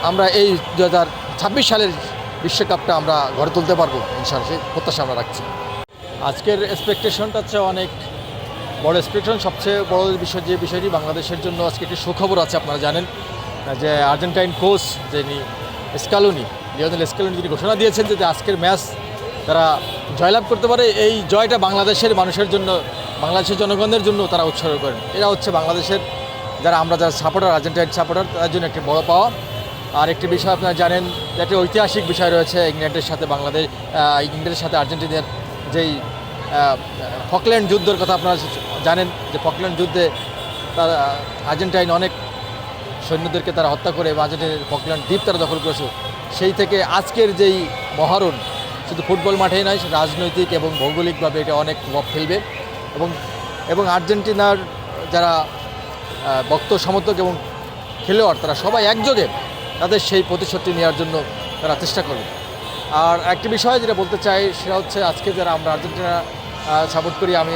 আমরা এই 2026 সালের বিশ্বকাপটা আমরা গড়ে তুলতে পারবো ইনশাআল্লাহ, সেই প্রত্যাশা আমরা রাখছি। আজকের এক্সপেকটেশনটা হচ্ছে অনেক বড় এক্সপেকটেশন। সবচেয়ে বড় যে বিষয়টি বাংলাদেশের জন্য আজকে একটি সুখবর আছে। আপনারা জানেন যে আর্জেন্টাইন কোচ যিনি লিওনেল স্ক্যালোনি তিনি ঘোষণা দিয়েছেন যে আজকের ম্যাচ তারা জয়লাভ করতে পারে। এই জয়টা বাংলাদেশের মানুষের জন্য, বাংলাদেশের জনগণের জন্য তারা উৎসর্গ করেন। এরা হচ্ছে বাংলাদেশের যারা সাপোর্টার, আর্জেন্টাইন সাপোর্টার, তাদের জন্য একটি বড় পাওয়া। আর একটি বিষয় আপনারা জানেন যে একটি ঐতিহাসিক বিষয় রয়েছে ইংল্যান্ডের সাথে আর্জেন্টিনার যেই ফকল্যান্ড যুদ্ধের কথা আপনারা জানেন যে ফকল্যান্ড যুদ্ধে তারা আর্জেন্টাইন অনেক সৈন্যদেরকে তারা হত্যা করে আর্জেন্টিনার ফকল্যান্ড দ্বীপ তারা দখল করেছে। সেই থেকে আজকের যেই মহারণ শুধু ফুটবল মাঠেই নয়, রাজনৈতিক এবং ভৌগোলিকভাবে এটা অনেক প্রভাব ফেলবে এবং আর্জেন্টিনার যারা ভক্ত সমর্থক এবং খেলোয়াড় তারা সবাই একযোগে তাদের সেই প্রতিশোধটি নেওয়ার জন্য তারা চেষ্টা করবে। আর একটি বিষয় যেটা বলতে চাই সেটা হচ্ছে আজকে যারা আমরা আর্জেন্টিনা সাপোর্ট করি, আমি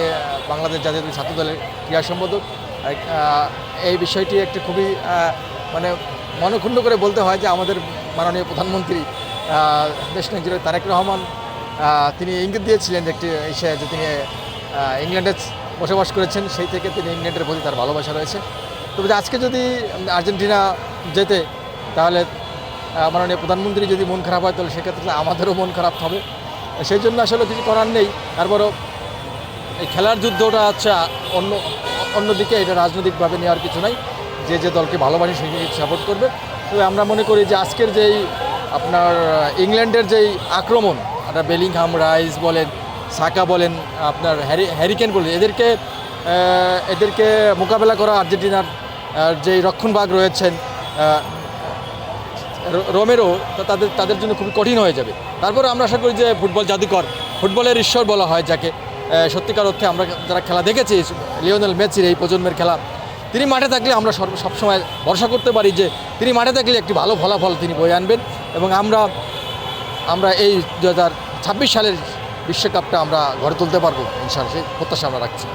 বাংলাদেশ জাতীয় ছাত্র দলের ক্রীড়া সম্পাদক, এই বিষয়টি একটি খুবই মানে মনক্ষুণ্ণ করে বলতে হয় যে আমাদের মাননীয় প্রধানমন্ত্রী দেশ নায়ক তারেক রহমান তিনি ইঙ্গিত দিয়েছিলেন একটি বিষয়ে যে তিনি ইংল্যান্ডে বসবাস করেছেন, সেই থেকে তিনি ইংল্যান্ডের প্রতি তার ভালোবাসা রয়েছে। তবে আজকে যদি আর্জেন্টিনা যেতে তাহলে মাননীয় প্রধানমন্ত্রী যদি মন খারাপ হয় তাহলে সেক্ষেত্রে আমাদেরও মন খারাপ হবে। সেই জন্য আসলে কিছু করার নেই। তারপরও এই খেলার যুদ্ধটা হচ্ছে অন্যদিকে, এটা রাজনৈতিকভাবে নেওয়ার কিছু নাই। যে দলকে ভালোবাসে সেই সাপোর্ট করবে। তবে আমরা মনে করি যে আজকের যেই আপনার ইংল্যান্ডের যেই আক্রমণ, আপনার বেলিংহাম, রাইস বলেন, সাকা বলেন, আপনার হ্যারিকেন বলেন, এদেরকে মোকাবেলা করা আর্জেন্টিনার যেই রক্ষণভাগ রয়েছেন রোমেরো, তাদের জন্য খুবই কঠিন হয়ে যাবে। তারপরে আমরা আশা করি যে ফুটবল জাদুকর, ফুটবলের ঈশ্বর বলা হয় যাকে, সত্যিকার অর্থে আমরা যারা খেলা দেখেছি লিওনেল মেসির এই প্রজন্মের খেলা, তিনি মাঠে থাকলে আমরা সবসময় ভরসা করতে পারি যে তিনি মাঠে থাকলে একটি ভালো ফলাফল তিনি বয়ে আনবেন এবং আমরা এই 2026 সালের বিশ্বকাপটা আমরা গড়ে তুলতে পারবো ইনশাআল্লাহ, সেই প্রত্যাশা আমরা রাখছি।